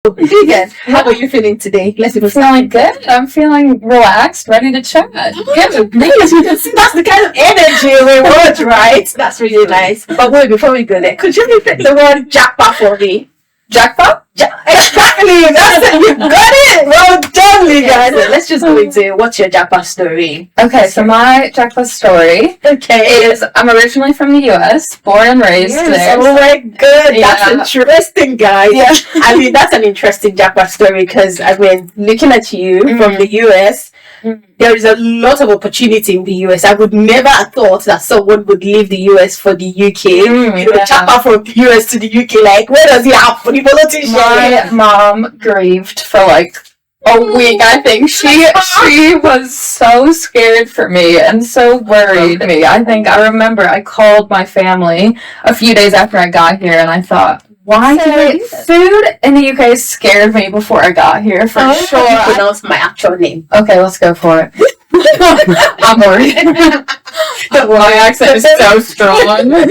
Leegan, how are you feeling today? Let's I'm feeling good. I'm feeling relaxed, ready to chat. Good. Nice. That's the kind of energy we want, right? That's really nice. But wait, before we go there, could you repeat the word jackpot for me? Jackpot? Exactly. That's it. You got it. Well done, Leegan. So let's just go into what's your jackpot story. Okay, so my jackpot story is I'm originally from the US, born and raised there. Oh my god, Yeah. that's interesting, guys. Yeah. I mean, that's an interesting jackpot story because, I mean, looking at you from the US, there is a lot of opportunity in the US. I would never have thought that someone would leave the US for the UK. Jackpot from the US to the UK, like, where does it happen? My mom grieved for like a week, I think. She was so scared for me and so worried for me. I remember I called my family a few days after I got here and I thought, why food in the UK scared me before I got here for sure. I pronounce my actual name. Okay, let's go for it. I'm worried. My accent is so strong.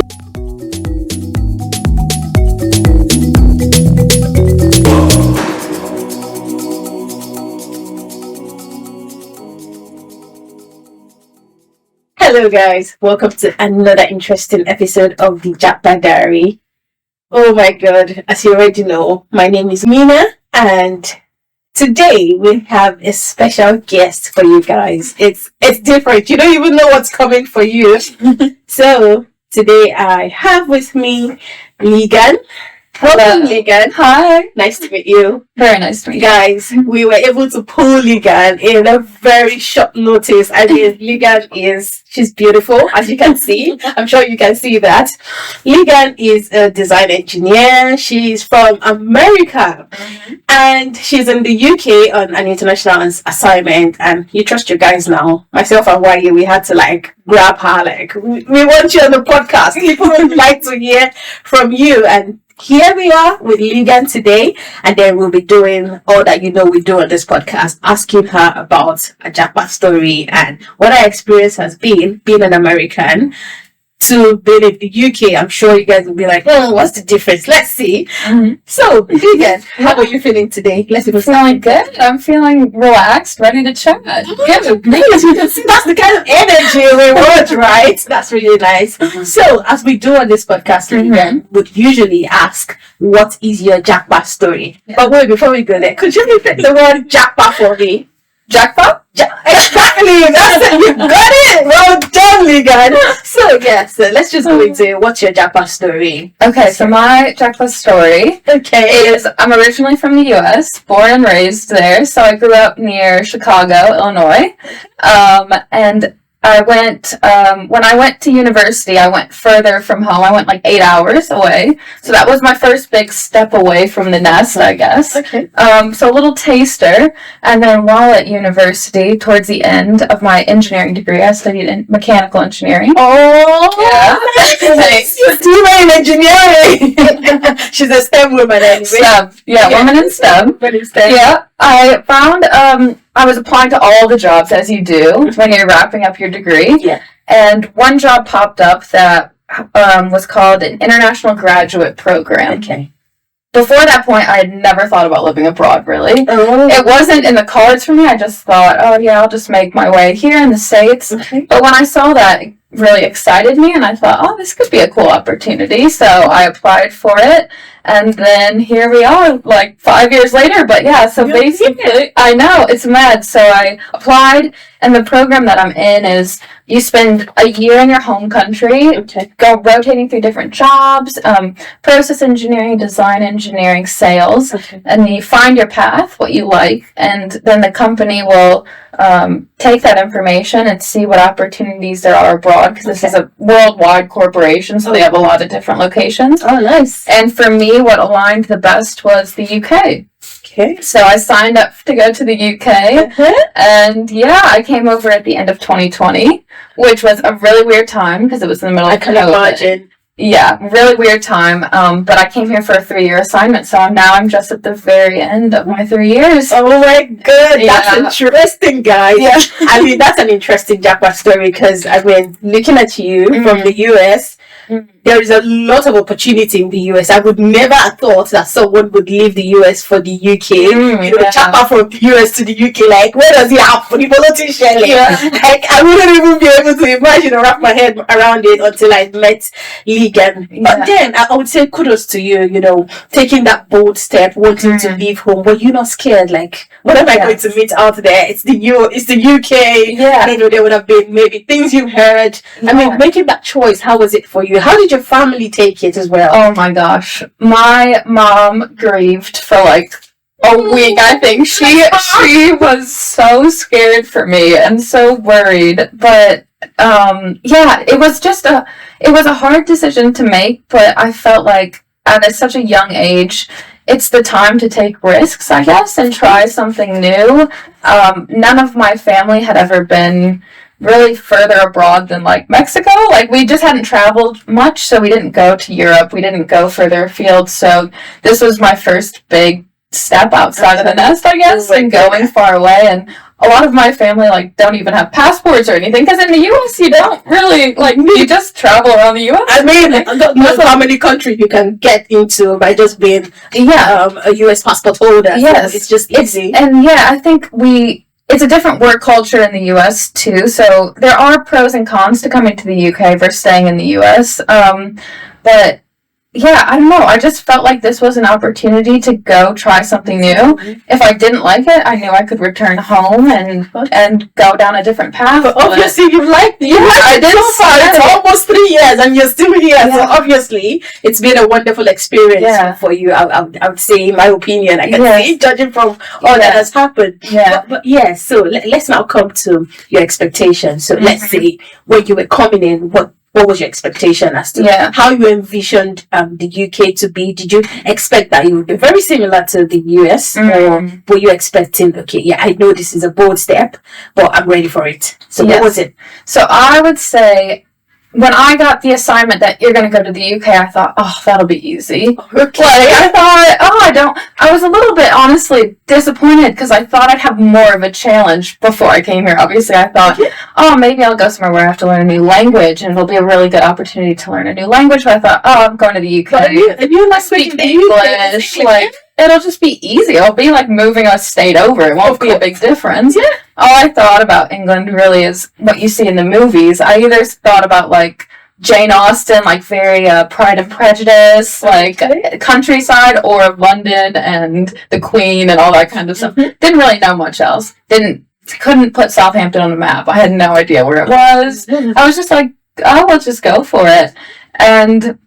Hello guys, welcome to another interesting episode of the Jackpot Diary. Oh my god, as you already know, my name is Menah and today we have a special guest for you guys. It's different, you don't even know what's coming for you. So today I have with me Leegan. Welcome, Leegan. Hi. Nice to meet you. Very nice to meet you. Guys, we were able to pull Leegan in a very short notice. I mean, Leegan she's beautiful, as you can see. I'm sure you can see that. Leegan is a design engineer. She's from America. And she's in the UK on an international assignment. And you trust your guys now. Myself and Wai, we had to grab her. We want you on the podcast. People would like to hear from you. And here we are with Leegan today, and then we'll be doing all that we do on this podcast, asking her about a jackpot story and what her experience has been being an American to being in the UK. I'm sure you guys will be like, oh, what's the difference? Let's see. So, Leegan, how are you feeling today? I'm feeling good. I'm feeling relaxed, ready to chat. Good. That's the kind of energy we want, right? That's really nice. So, as we do on this podcast, Leegan would usually ask, what is your jackpot story? But wait, before we go there, could you repeat the word jackpot for me? Jackpot? Exactly. That's it. You got it. Well done, Leegan. So let's just go into what's your jackpot story. Okay, so my jackpot story is I'm originally from the US, born and raised there. So I grew up near Chicago, Illinois. And I went, when I went to university, I went further from home. I went 8 hours away. So that was my first big step away from the nest, I guess. Okay. So a little taster. And then while at university, towards the end of my engineering degree, I studied in mechanical engineering. Oh, yeah. Nice. She's doing engineering. She's a STEM woman anyway. STEM. Yeah, woman in STEM. Yeah. I found, I was applying to all the jobs as you do when you're wrapping up your degree. Yeah. And one job popped up that was called an international graduate program. Okay. Before that point, I had never thought about living abroad, really. Oh. It wasn't in the cards for me. I just thought, oh, yeah, I'll just make my way here in the States. Okay. But when I saw that, it really excited me, and I thought, oh, this could be a cool opportunity. So I applied for it. And then here we are, 5 years later. But yeah, so basically, I know, it's mad. So I applied, and the program that I'm in is you spend a year in your home country, go rotating through different jobs, process engineering, design engineering, sales, and you find your path, what you like, and then the company will take that information and see what opportunities there are abroad, because this is a worldwide corporation, so they have a lot of different locations. Oh, nice. And for me, what aligned the best was the UK. Okay. So I signed up to go to the UK, and yeah, I came over at the end of 2020, which was a really weird time because it was in the middle of COVID. I can imagine. Yeah, really weird time. But I came here for a 3-year assignment, so now I'm just at the very end of my 3 years. Oh my god, that's interesting, guys. Yeah. I mean, that's an interesting jackpot story because, I mean, looking at you from the US, there is a lot of opportunity in the US. I would never have thought that someone would leave the US for the UK. Chopper from the US to the UK, like, where does it happen? Like, I wouldn't even be able to imagine or wrap my head around it until I met Leegan. But then I would say kudos to you, taking that bold step, wanting to leave home. Were you not scared? Like, what am I going to meet out there? It's the UK. I don't know, there would have been maybe things you've heard. I mean, making that choice, how was it for you? How did your family take it as well? Oh my gosh. My mom grieved for like a week, I think. She was so scared for me and so worried. But it was a hard decision to make, but I felt like at such a young age, it's the time to take risks, I guess, and try something new. None of my family had ever been really further abroad than like Mexico. Like, we just hadn't traveled much, so we didn't go to Europe. We didn't go further afield. So this was my first big step outside of the nest, I guess, and going far away. And a lot of my family like don't even have passports or anything, because in the US you don't really like, you just travel around the US. I mean, not how many countries you can get into by just being a US passport holder. Yes, so it's just easy. I think it's a different work culture in the US too, so there are pros and cons to coming to the UK versus staying in the US. But yeah, I don't know. I just felt like this was an opportunity to go try something new. If I didn't like it, I knew I could return home and go down a different path. But obviously, you liked it. Yeah, I did. It's almost 3 years, and you're still here. Yeah. So obviously, it's been a wonderful experience for you. I would say, in my opinion, I can see, judging from all that has happened. Yeah. But so let's now come to your expectations. So let's say when you were coming in, what was your expectation as to how you envisioned the UK to be? Did you expect that it would be very similar to the US? Or were you expecting, I know this is a bold step, but I'm ready for it. So what was it? So I would say, when I got the assignment that you're going to go to the UK, I thought, that'll be easy. Okay. Like, I thought, I was a little bit, honestly, disappointed, because I thought I'd have more of a challenge before I came here. Obviously, I thought, maybe I'll go somewhere where I have to learn a new language, and it'll be a really good opportunity to learn a new language. But I thought, I'm going to the UK. But if you like speak English, like, it'll just be easy. It'll be like moving a state over. It won't be a big difference. Yeah. All I thought about England really is what you see in the movies. I either thought about like Jane Austen, like very Pride and Prejudice, like countryside, or London and the Queen and all that kind of stuff. Didn't really know much else. Couldn't put Southampton on the map. I had no idea where it was. I was just like, let's just go for it. And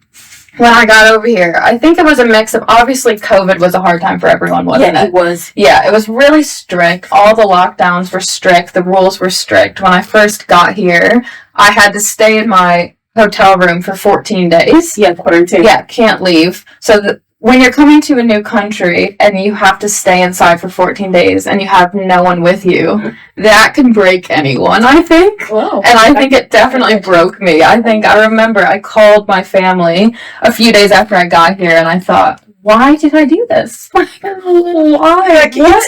when I got over here, I think it was a mix of, obviously COVID was a hard time for everyone, wasn't it? Yeah, it was. Yeah, it was really strict. All the lockdowns were strict. The rules were strict. When I first got here, I had to stay in my hotel room for 14 days. Yeah, quarantine. Yeah, can't leave. So when you're coming to a new country and you have to stay inside for 14 days and you have no one with you, that can break anyone, I think. Wow. And I think it definitely broke me. I remember I called my family a few days after I got here, and I thought, why did I do this? Why?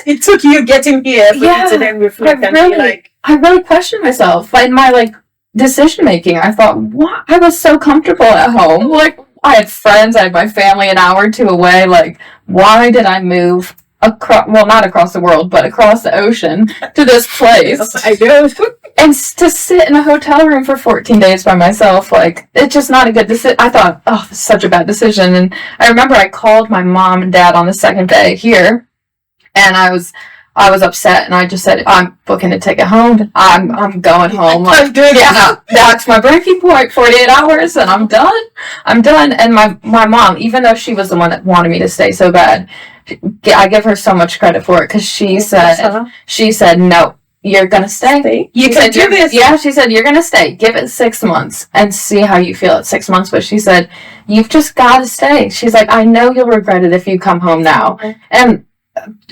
It took you getting here for you to then reflect and be like... I really questioned myself. In my, decision making, I thought, what? I was so comfortable at home. Like, I had friends, I had my family an hour or two away. Like, why did I move not across the world, but across the ocean to this place? I do. And to sit in a hotel room for 14 days by myself, like, it's just not a good decision. I thought, this is such a bad decision. And I remember I called my mom and dad on the second day here, and I was upset, and I just said, I'm booking a ticket home. I'm going home. That's my breaking point, 48 hours, and I'm done. And my mom, even though she was the one that wanted me to stay so bad, I give her so much credit for it, because she said, no, you're going to stay. You can do this. Yeah, she said, you're going to stay. Give it 6 months and see how you feel at 6 months. But she said, you've just got to stay. She's like, I know you'll regret it if you come home now. And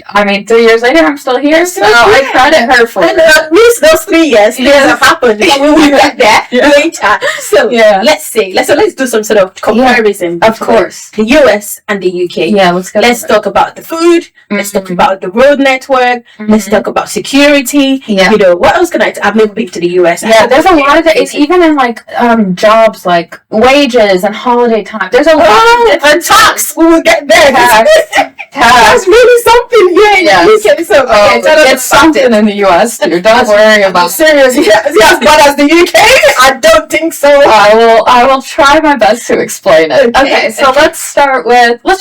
I mean, 3 years later, I'm still here, so I credit her for And it. at least those 3 years, things have happened. We will get there later. So let's do some sort of comparison. Of course. The US and the UK. Yeah, let's go. Let's talk about the food. Let's talk about the road network. Let's talk about security. Yeah. You know, what else can I've never been to the US. Yeah, there's a lot of it. It's even in like jobs like wages and holiday time. There's a lot and tax. We will get there. Tax. That's really something here in the UK. So it's something in the US too. Don't worry about it. Seriously, as bad as the UK? I don't think so. I will try my best to explain it. Okay, so let's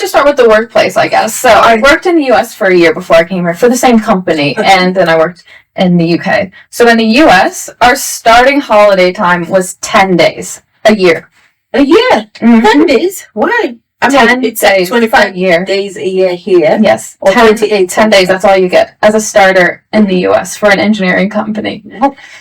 just start with the workplace, I guess. So I worked in the US for a year before I came here for the same company, and then I worked in the UK. So in the US, our starting holiday time was 10 days a year. A year? 10 days? Why? I mean, 10 it's days 25 a year. days a year here. Yes. Or 10 days, that's all you get as a starter in the US for an engineering company.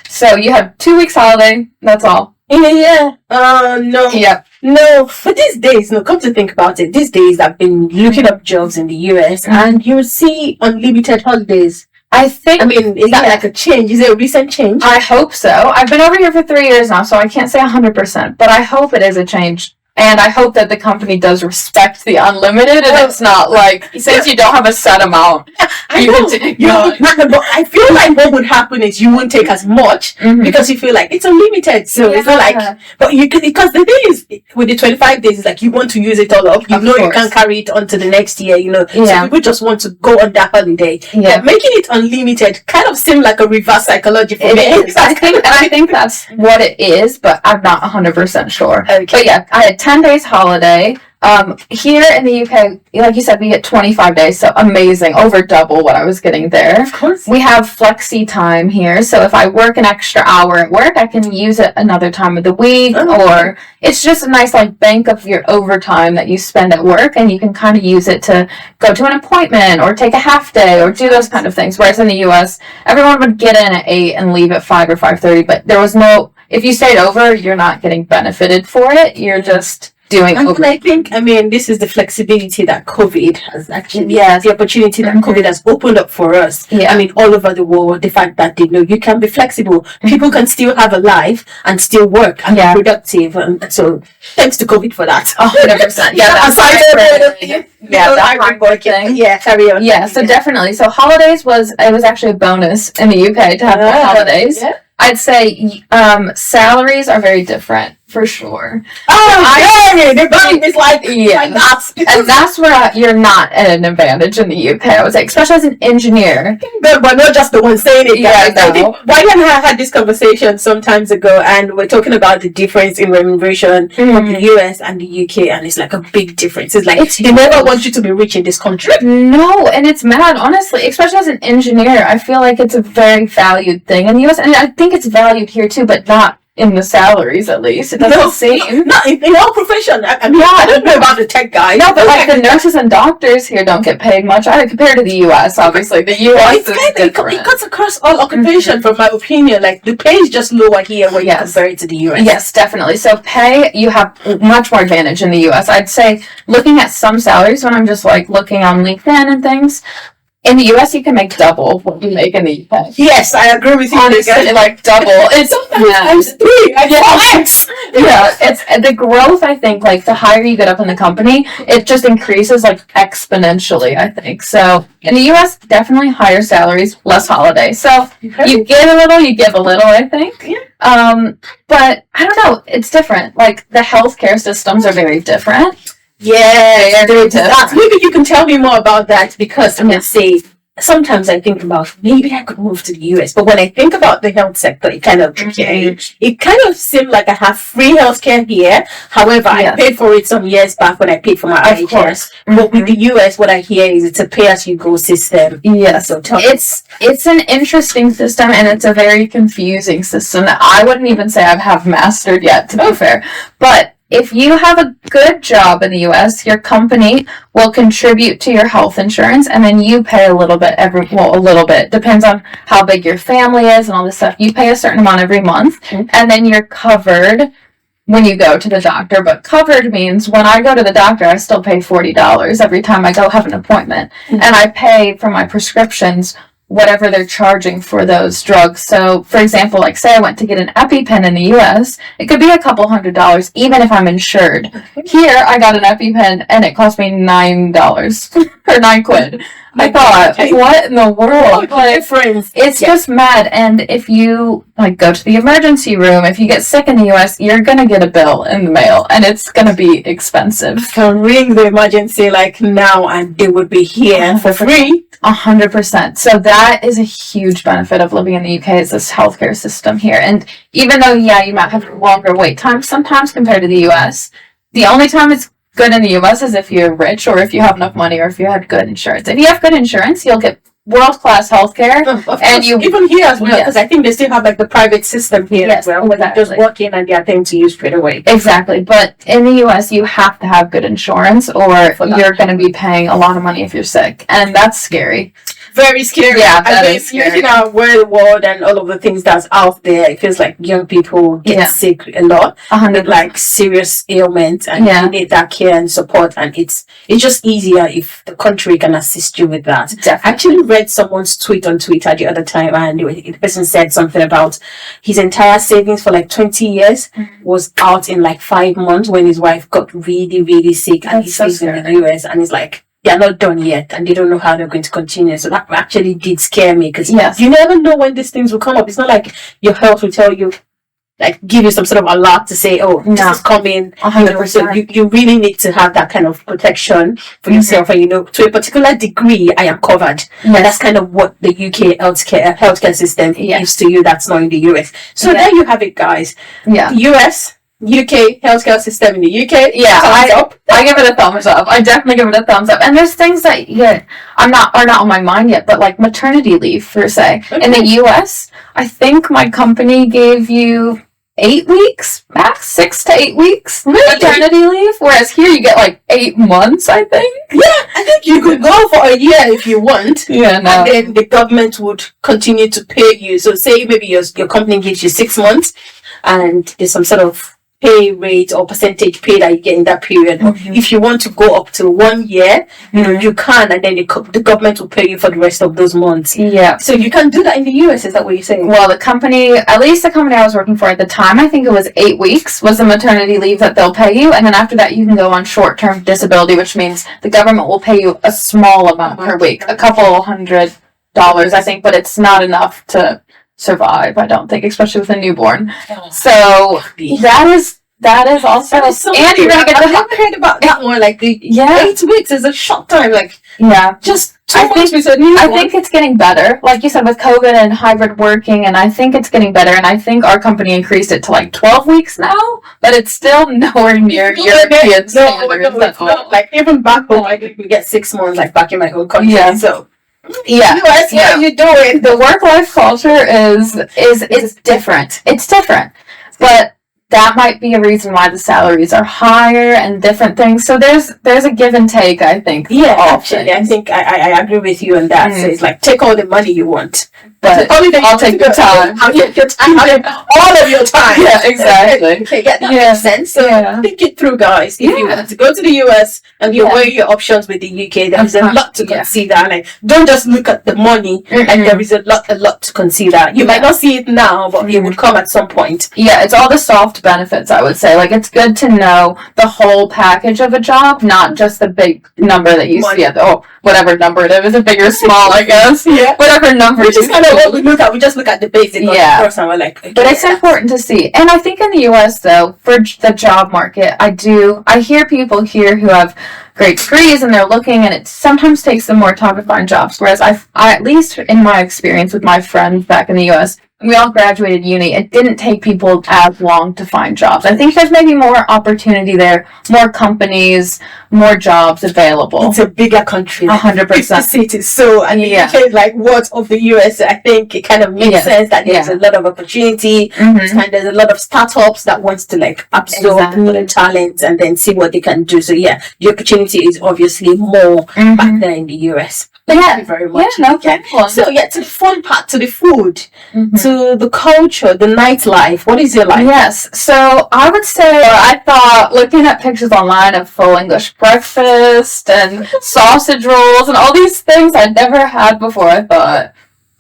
So you have 2 weeks holiday, that's all. In a year? No. Yep. No. But these days, come to think about it, these days I've been looking up jobs in the US and you will see unlimited holidays. Is that like a change? Is it a recent change? I hope so. I've been over here for 3 years now, so I can't say 100%, but I hope it is a change. And I hope that the company does respect the unlimited, and it's not like, since you don't have a set amount. But I feel like what would happen is you won't take as much because you feel like it's unlimited. So it's not like, but you can, because the thing is, with the 25 days, it's like you want to use it all up. You you can't carry it on to the next year, So people just want to go on that holiday. Yeah. But making it unlimited kind of seemed like a reverse psychology for me. I think that's what it is, but I'm not 100% sure. Okay. But yeah, I had 10 days holiday. Here in the UK, like you said, we get 25 days, so amazing, over double what I was getting there. Of course. We have flexi time here, so if I work an extra hour at work, I can use it another time of the week, or it's just a nice like bank of your overtime that you spend at work, and you can kind of use it to go to an appointment or take a half day or do those kind of things. Whereas in the US, everyone would get in at 8 and leave at 5 or 5:30, but there was no, if you stayed over, you're not getting benefited for it. You're just doing over. I think, this is the flexibility that COVID has actually, the opportunity that COVID has opened up for us. Yeah. All over the world, the fact that, you can be flexible. People can still have a life and still work and be productive. And so, thanks to COVID for that. 100%. Carry on. Yeah, so definitely. So holidays it was actually a bonus in the UK to have more holidays. Yeah. I'd say salaries are very different, for sure. The bank is like that. And that's where you're not at an advantage in the UK, I would say, especially as an engineer. But not just the one saying it. Yeah, I think Brian and I had this conversation some times ago, and we're talking about the difference in remuneration from the US and the UK, and it's like a big difference. It's like they never want you to be rich in this country. No, and it's mad, honestly, especially as an engineer. I feel like it's a very valued thing in the US, and I think it's valued here too, but not in the salaries, at least. It doesn't seem. Not in all profession. I don't know about the tech guy. No, but like the nurses and doctors here don't get paid much either compared to the US, obviously. The US is different. It cuts across all occupation, from my opinion. Like, the pay is just lower here when you compare it to the US. Yes, definitely. So pay, you have much more advantage in the US. I'd say, looking at some salaries, when I'm just like looking on LinkedIn and things, in the US, you can make double what you make in the UK. Yes, I agree with you. Honestly, like double. It's sometimes 3, like 4x. Yeah, it's the growth. I think, like the higher you get up in the company, it just increases like exponentially. I think so. In the US, definitely higher salaries, less holiday. So you get a little, you give a little. I think. Yeah. But I don't know. It's different. Like the healthcare systems are very different. Yeah, maybe you can tell me more about that, because sometimes I think about maybe I could move to the US, but when I think about the health sector, it kind of seemed like I have free healthcare here. However, I paid for it some years back when I paid for my IHS. But with the US, what I hear is it's a pay-as-you-go system. Yeah, so it's an interesting system, and it's a very confusing system that I wouldn't even say I have mastered yet, to be fair. But if you have a good job in the US, your company will contribute to your health insurance, and then you pay a little bit a little bit. Depends on how big your family is and all this stuff. You pay a certain amount every month, and then you're covered when you go to the doctor, but covered means when I go to the doctor, I still pay $40 every time I go have an appointment. And I pay for my prescriptions whatever they're charging for those drugs. So, for example, like say I went to get an EpiPen in the US, it could be a couple $100, even if I'm insured. Here, I got an EpiPen and it cost me $9 or £9. I thought, what in the world? Like, it's just mad. And if you like go to the emergency room, if you get sick in the US, you're gonna get a bill in the mail, and it's gonna be expensive. Can ring the emergency like now, and they would be here for free. 100%. So that is a huge benefit of living in the UK is this healthcare system here. And even though, yeah, you might have longer wait times sometimes compared to the US, the only time it's good in the US is if you're rich or if you have enough money or if you had good insurance. If you have good insurance, you'll get world-class healthcare. And you even here as well, because I think they still have like the private system here as well, where you just walk in and they are things to use straight away. Exactly. But in the US, you have to have good insurance or you're going to be paying a lot of money if you're sick. And that's scary. Very scary. Yeah, that is scary. Looking at where the world and all of the things that's out there, it feels like young people get sick a lot. 100%. With like serious ailments, and you need that care and support, and it's just easier if the country can assist you with that. Definitely. I actually read someone's tweet on Twitter the other time, and the person said something about his entire savings for like 20 years was out in like 5 months when his wife got really, really sick, and he stays in the US, and he's like, they're not done yet, and they don't know how they're going to continue. So that actually did scare me, because you never know when these things will come up. It's not like your health will tell you, like, give you some sort of alert to say, oh, this is coming. 100%. So you really need to have that kind of protection for yourself. And, to a particular degree, I am covered. And that's kind of what the UK healthcare system gives to you that's not in the US. So there you have it, guys. US... UK healthcare system in the UK. Yeah, I give it a thumbs up. I definitely give it a thumbs up. And there's things that are not on my mind yet, but like maternity leave per se. In the US, I think my company gave you 8 weeks max, 6 to 8 weeks maternity leave, whereas here you get like 8 months, I think. Yeah, I think you could go for a year if you want. Yeah, no. And then the government would continue to pay you. So say maybe your company gives you 6 months, and there's some sort of pay rate or percentage pay that you get in that period. If you want to go up to 1 year, you can, and then the government will pay you for the rest of those months. Yeah. So you can do that in the US, is that what you're saying? Well, at least the company I was working for at the time, I think it was 8 weeks was the maternity leave that they'll pay you, and then after that you can go on short-term disability, which means the government will pay you a small amount per week, a couple $100, I think, but it's not enough to survive, I don't think, especially with a newborn. So that is also, and you're gonna get I haven't heard about that one. Like the 8 weeks is a short time. Like just 2 months with a newborn. I think it's getting better, like you said, with COVID and hybrid working, and I think it's getting better. And I think our company increased it to like 12 weeks now, but it's still nowhere near European standards. No, like even back home, I think we get 6 months, like back in my home country. Yeah. So. US, what are you doing? The work-life culture is different. It's different, but that might be a reason why the salaries are higher and different things. So there's a give and take, I think. Yeah, actually, I think I agree with you on that. So it's like, take all the money you want, but I'll take your time. I'll take your time. All of your time. Yeah, exactly. Okay, that makes sense. So think it through, guys. If you want to go to the US and you weigh your options with the UK, there is a lot to consider. Like, don't just look at the money. And there is a lot to consider. You might not see it now, but it will come at some point. Yeah, it's all the soft benefits, I would say. Like, it's good to know the whole package of a job, not just the big number that you see at whatever number it is, big or small, I guess. Whatever number. Which is kind of what we look at. We just look at the basic first, and we're like, okay, but it's important to see. And I think in the US, though, for the job market, I hear people here who have great degrees and they're looking, and it sometimes takes them more time to find jobs. Whereas I at least in my experience with my friends back in the US, we all graduated uni. It didn't take people as long to find jobs. I think there's maybe more opportunity there, more companies, more jobs available. It's a bigger country. 100%. Cities. So, and the UK is like what of the US, I think it kind of makes sense that there's a lot of opportunity, and there's a lot of startups that wants to like absorb the talent and then see what they can do. So the opportunity is obviously more back there in the US. Thank you very much. Yeah, no problem. So to the fun part, to the food, to to the culture, the nightlife. What is it like? Yes, so I would say I thought, looking at pictures online of full English breakfast and sausage rolls and all these things I'd never had before, I thought,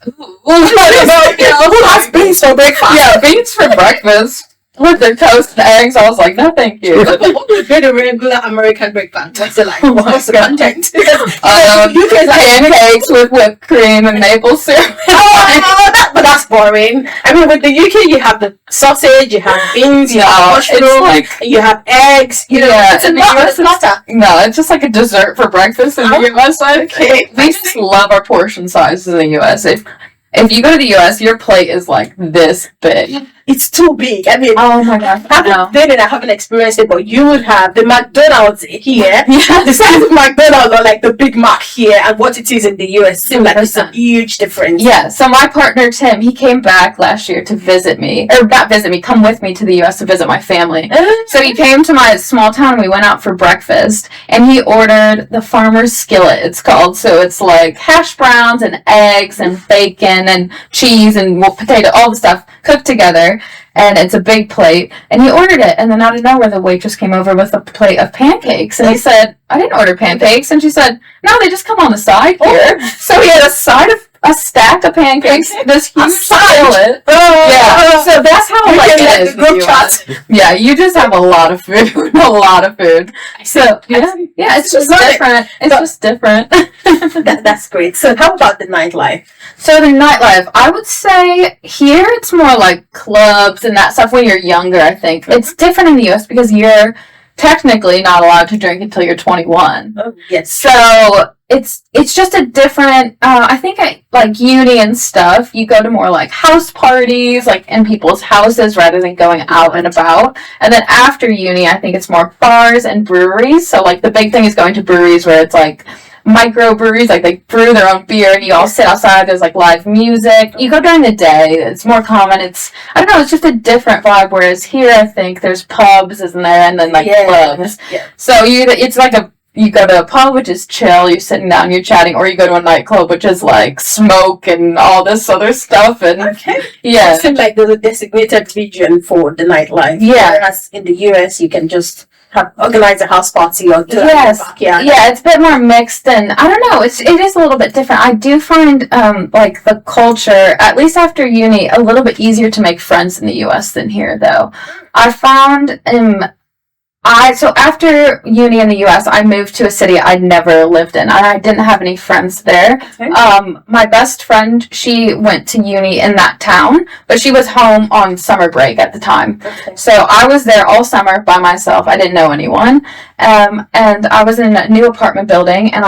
ooh, Who has beans for breakfast? yeah, beans for breakfast with the toast and eggs. I was like, no, thank you. What would be the regular American breakfast? What's it like? What's the content? Pancakes with whipped cream and maple syrup. But that's boring. I mean, with the UK, you have the sausage, you have beans, you have mushrooms, you have eggs. You know, it's not. No, it's just like a dessert for breakfast in the US. Okay. We just love our portion sizes in the US. If you go to the US, your plate is like this big. It's too big. I mean, oh my gosh. I haven't experienced it, but you would have the McDonald's here. Yeah. The size of McDonald's or like the Big Mac here and what it is in the US seems like it's a huge difference. Yeah. So my partner Tim, he came back last year to visit me, or not visit me, come with me to the US to visit my family. So he came to my small town. We went out for breakfast, and he ordered the farmer's skillet. It's called. So it's like hash browns and eggs and bacon and cheese and potato, all the stuff cooked together, and it's a big plate, and he ordered it, and then out of nowhere the waitress came over with a plate of pancakes, and he said, I didn't order pancakes, and she said, no, they just come on the side here. So he had a stack of pancakes, this huge skillet. Yeah, so that's how it is. Group chat. Yeah, you just have a lot of food, a lot of food. So yeah, it's just different. It's just different. That's great. So how about the nightlife? So the nightlife, I would say here it's more like clubs and that stuff when you're younger, I think. It's different in the US because you're technically not allowed to drink until you're 21. Oh, yes. So it's just a different, I think like uni and stuff, you go to more like house parties, like in people's houses rather than going out and about. And then after uni, I think it's more bars and breweries. So like the big thing is going to breweries where it's like microbreweries, like they brew their own beer and you all sit outside, there's like live music. You go during the day, it's more common, it's just a different vibe, whereas here I think there's pubs, isn't there, and then like clubs. Yeah. So it's like you go to a pub, which is chill, you're sitting down, you're chatting, or you go to a nightclub, which is like smoke and all this other stuff. And yeah. It seems like there's a designated region for the nightlife. Yeah. Whereas in the US, you can just organize a house party or do backyard. Yeah, it's a bit more mixed, and I don't know, it is a little bit different. I do find like the culture, at least after uni, a little bit easier to make friends in the US than here, though. I found so after uni in the US, I moved to a city I'd never lived in. I didn't have any friends there. Okay. My best friend, she went to uni in that town, but she was home on summer break at the time. Okay. So I was there all summer by myself. I didn't know anyone. And I was in a new apartment building, and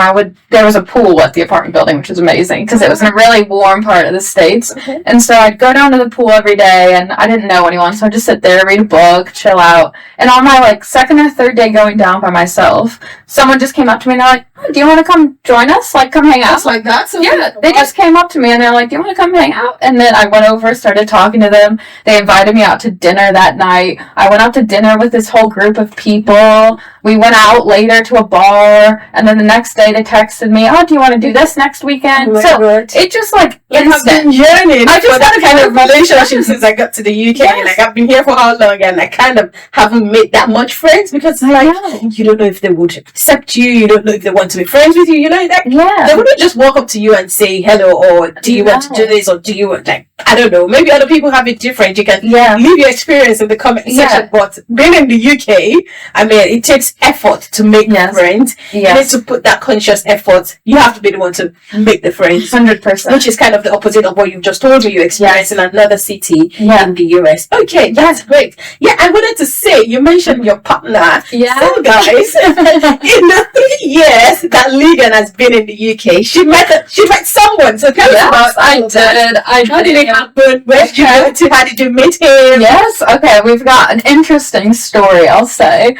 there was a pool at the apartment building, which was amazing because it was in a really warm part of the States. Okay. And so I'd go down to the pool every day, and I didn't know anyone, so I'd just sit there, read a book, chill out. And on my second or third day going down by myself, someone just came up to me and they're like, oh, do you want to come join us? Like, come hang out. Just like that? So yeah, they just came up to me and they're like, do you want to come hang out? And then I went over, started talking to them. They invited me out to dinner that night. I went out to dinner with this whole group of people. We went out later to a bar, and then the next day they texted me, oh, do you want to do this next weekend? It just I've been yearning I just had a kind of relationship since I got to the UK. Yes. Like, I've been here for how long, and I kind of haven't made that much friends because you don't know if they would accept you, you don't know if they want to be friends with you, you know, they wouldn't just walk up to you and say hello, or do you want to do this, or do you want, I don't know, maybe other people have it different. You can leave your experience in the comment section, but being in the UK, I mean, it takes effort to make friends. You need to put that conscious effort. You have to be the one to make the friends. 100%. Which is kind of the opposite of what you've just told me you experienced in another city in the US. Okay, that's great. Yeah, I wanted to say, you mentioned your partner. Yeah. So guys, in the 3 years that Leegan has been in the UK, she met someone. So tell us about How did it happen? Where did you go to? How did you meet him? Yes, okay, we've got an interesting story, I'll say.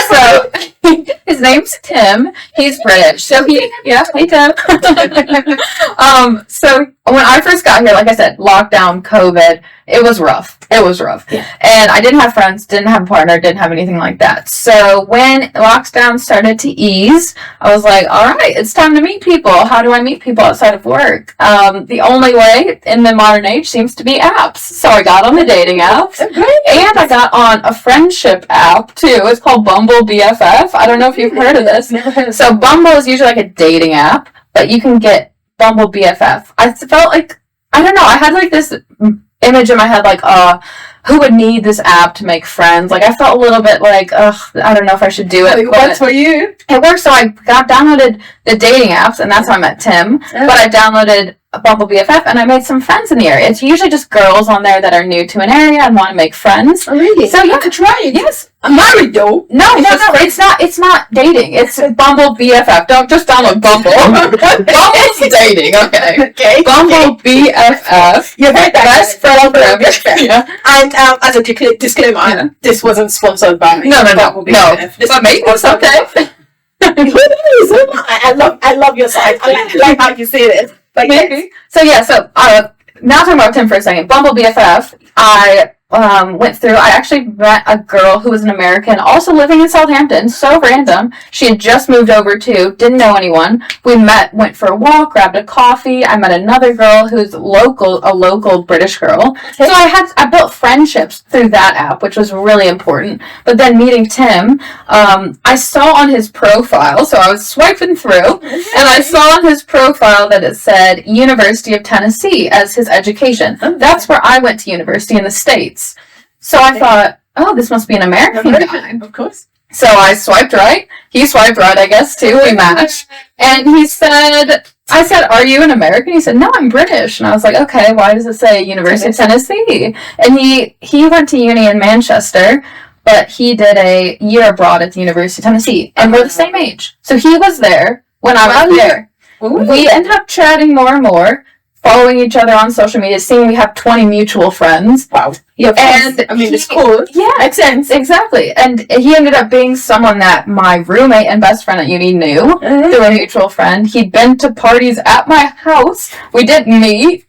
So his name's Tim. He's British. So hey Tim. So when I first got here, like I said, lockdown, COVID, it was rough. Yeah. And I didn't have friends, didn't have a partner, didn't have anything like that. So when lockdown started to ease, I was like, all right, it's time to meet people. How do I meet people outside of work? The only way in the modern age seems to be apps. So I got on the dating apps, and I got on a friendship app too. It's called Bumble BFF. I don't know if you've heard of this. So Bumble is usually like a dating app, but you can get Bumble BFF. I felt like, I don't know, I had like this image in my head, like, who would need this app to make friends? Like, I felt a little bit like, I don't know if I should do it. It works for you. It worked, so I downloaded the dating apps, and that's how I met Tim. But I downloaded Bumble BFF, and I made some friends in the area. It's usually just girls on there that are new to an area and want to make friends. Oh, really? So, yeah. I could try it. Yes. I'm married, though. No, it's not dating. It's Bumble BFF. Don't just download Bumble. Bumble's dating, okay. Okay. Bumble BFF. You heard that. Best friend forever. Yeah. And as a disclaimer, this wasn't sponsored by No. Bumble BFF. This But maybe it's okay. I love your side. I like how you say this. But maybe. So now talking about Tim for a second. Bumble BFF, I went through. I actually met a girl who was an American, also living in Southampton. So random. She had just moved over too. Didn't know anyone. We met, went for a walk, grabbed a coffee. I met another girl who's a local British girl. So I built friendships through that app, which was really important. But then meeting Tim, I saw on his profile. So I was swiping through, and I saw on his profile that it said University of Tennessee as his education. That's where I went to university in the States. So I thought, oh, this must be an American guy. Of course. So I swiped right. He swiped right, I guess, too. We matched. And I said, are you an American? He said, no, I'm British. And I was like, okay, why does it say University of Tennessee? And he went to uni in Manchester, but he did a year abroad at the University of Tennessee. And we're the same age. So he was there when I was there. Ooh. We ended up chatting more and more, following each other on social media, seeing we have 20 mutual friends. Wow. Yeah, and it's cool. Yeah, makes sense. Exactly. And he ended up being someone that my roommate and best friend at uni knew through a mutual friend. He'd been to parties at my house. We didn't meet.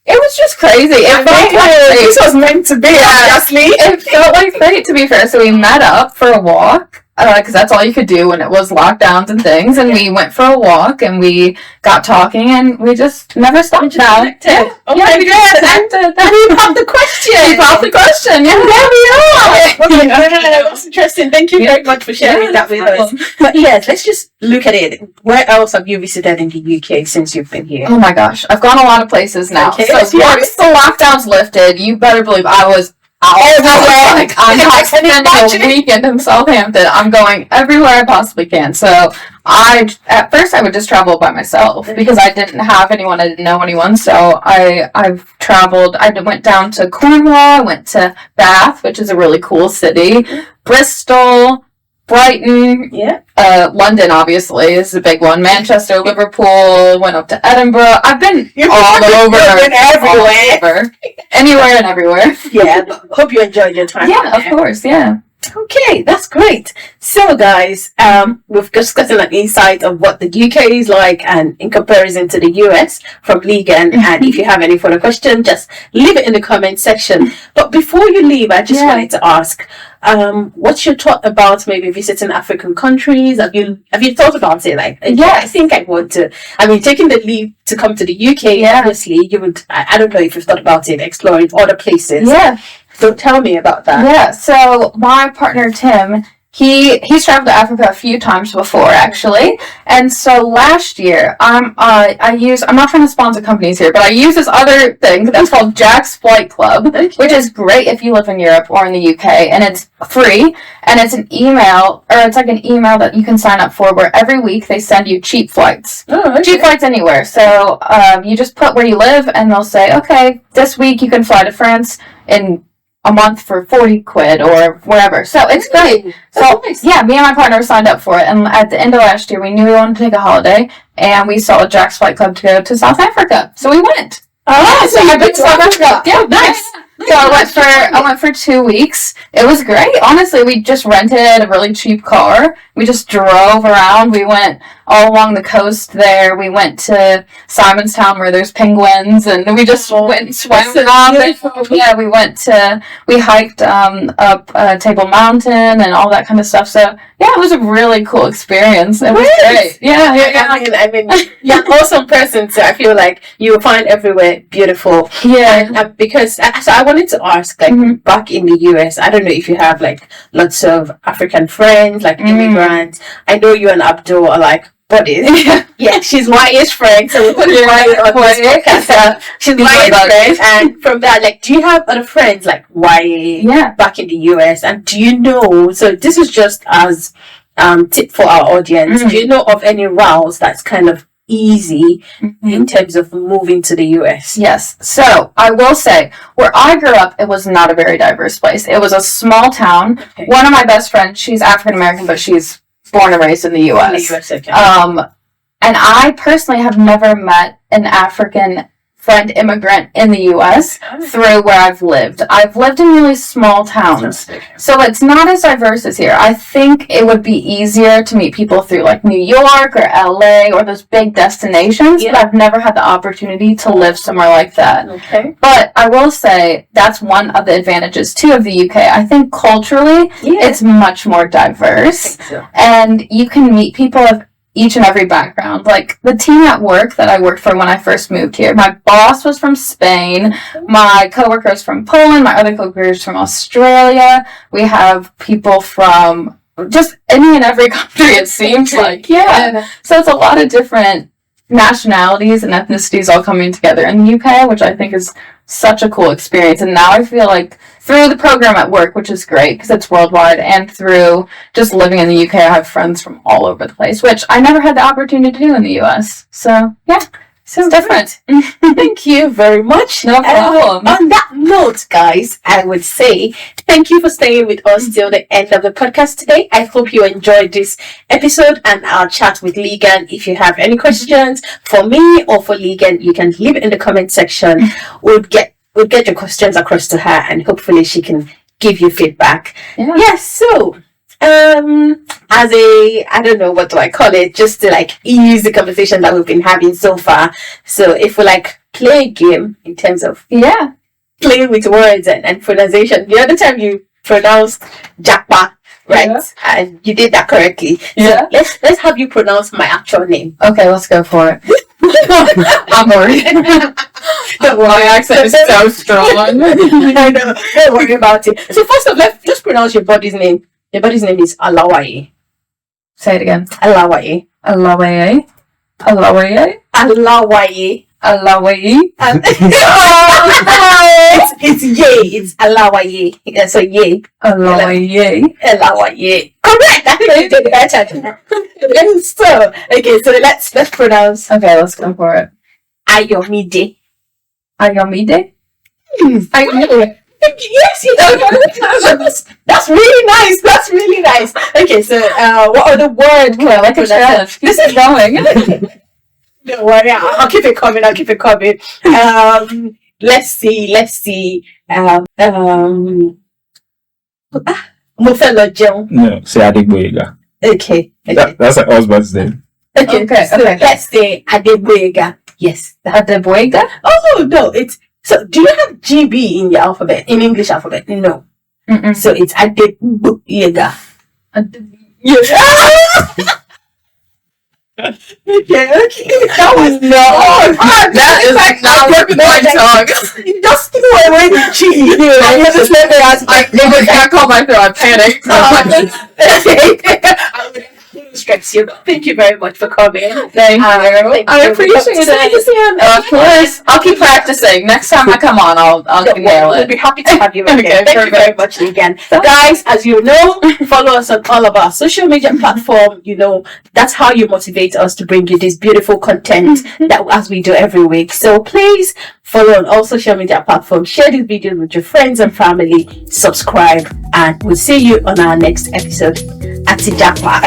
It was just crazy. It felt like this was meant to be, honestly. It felt like fate, to be fair. So we met up for a walk. Because that's all you could do when it was lockdowns and things. And we went for a walk, and we got talking, and we just never stopped now. Yeah, we just connected. And you popped the question. You popped the question. Yeah, there we are. That's interesting. Thank you very much for sharing that with us. But yes, let's just look at it. Where else have you visited in the UK since you've been here? Oh my gosh, I've gone a lot of places now. Okay, so once the lockdown's lifted, you better believe I was everywhere. I'm not spending a weekend in Southampton. I'm going everywhere I possibly can. So at first I would just travel by myself because I didn't have anyone. I didn't know anyone. So I've traveled. I went down to Cornwall. I went to Bath, which is a really cool city. Bristol, Brighton, London obviously is a big one. Manchester, Liverpool, went up to Edinburgh. I've been all over. Anywhere and everywhere. Yeah, hope you enjoyed your time. Yeah, of course, yeah. Okay, that's great. So guys, we've just gotten an insight of what the UK is like and in comparison to the US from Leegan. And if you have any further questions, just leave it in the comment section. But before you leave, I just wanted to ask, what's your thought about maybe visiting African countries? Have you thought about it? Like, I think I want to. I mean, taking the leap to come to the UK, obviously, you would. I don't know if you've thought about it, exploring other places. Yeah. So tell me about that. Yeah. So my partner Tim, he's traveled to Africa a few times before, actually. And so last year, I'm not trying to sponsor companies here, but I use this other thing that's called Jack's Flight Club, which is great if you live in Europe or in the UK, and it's free, and it's an email that you can sign up for where every week they send you cheap flights. Oh, okay. Cheap flights anywhere. So you just put where you live, and they'll say, okay, this week you can fly to France in a month for 40 quid or whatever. So it's great. So nice. Yeah, me and my partner signed up for it, and at the end of last year we knew we wanted to take a holiday, and we saw a Jack's Flight Club to go to South Africa. So we went. So I've been to South Africa. Yeah, nice. So I went for 2 weeks. It was great. Honestly, we just rented a really cheap car. We just drove around. We went all along the coast there. We went to Simonstown where there's penguins, and we just went and swam around. Yeah, we hiked up Table Mountain and all that kind of stuff. So yeah, it was a really cool experience. It was great. Yeah. I mean, you're an awesome person, so I feel like you will find everywhere beautiful. Yeah. And because so I wanted to ask, like, back in the US, I don't know if you have like lots of African friends, like immigrants. I know you and Abdul are like buddies. Yeah, she's YA's friend, so we're putting YA on this podcast. She's YA's friend, and from that, like, do you have other friends like YA back in the US? And do you know? So this is just as tip for our audience. Do you know of any routes that's kind of easy in terms of moving to the US? Yes. So I will say, where I grew up, it was not a very diverse place. It was a small town. Okay. One of my best friends, she's African American, but she's born and raised in the US. Okay. And I personally have never met an African friend immigrant in the US through where I've lived. I've lived in really small towns, so it's not as diverse as here. I think it would be easier to meet people through like New York or LA or those big destinations, but I've never had the opportunity to live somewhere like that. Okay. But I will say that's one of the advantages too of the UK. I think culturally it's much more diverse, and you can meet people of each and every background. Like the team at work that I worked for when I first moved here, my boss was from Spain, my coworkers from Poland, my other coworkers from Australia. We have people from just any and every country, it seems like. Yeah. So it's a lot of different nationalities and ethnicities all coming together in the UK, which I think is such a cool experience. And now I feel like through the program at work, which is great because it's worldwide, and through just living in the UK, I have friends from all over the place, which I never had the opportunity to do in the US. So yeah, so it's different. Thank you very much. No problem. On that note, guys, I would say thank you for staying with us till the end of the podcast today. I hope you enjoyed this episode and our chat with Leegan. If you have any questions for me or for Leegan, you can leave it in the comment section. We'll get your questions across to her, and hopefully she can give you feedback. Yes, so as a, I don't know, what do I call it, just to like ease the conversation that we've been having so far. So if we like play a game in terms of playing with words and pronunciation. The other time you pronounced Japa, right? And you did that correctly. So let's have you pronounce my actual name. Okay, let's go for it. I'm worried. My accent is so strong. I know. Don't worry about it. So first of all, let's just pronounce your body's name. Your body's name is Alawaye. Say it again. Alawaye. Alawaye. Alawaye. Alawaye. Alawaye. It's Ye. It's Alawaye. So Ye. Alawaye. Alawaye. Correct. I think you did better. So okay. So let's pronounce. Okay, let's go for it. Ayomide. Ayomide. Ayomide. Yes, that's really nice. That's really nice. Okay, so what other word can I pronounce? This is going. Don't worry, I'll keep it coming. Let's see. Mofelo. No, say Adegboyega. Okay. That's her husband's name. Okay. Let's say Adegboyega. Yes. Adegboyega? Oh, no, it's... So, do you have GB in your alphabet, in English alphabet? No. So, it's Adegboyega. Okay. That was not. That is not working my tongue. Just threw away the cheese. I can't call my throat. I'm panicked. Stress you. Thank you very much for coming. Thank you. I appreciate it. Of course. I'll keep practicing. Next time I come on, I'll nail it. We'll be happy to have you again. Thank you very much again. Guys, as you know, follow us on all of our social media platforms. You know, that's how you motivate us to bring you this beautiful content that as we do every week. So please follow on all social media platforms. Share this video with your friends and family. Subscribe, and we'll see you on our next episode. Ati Japa.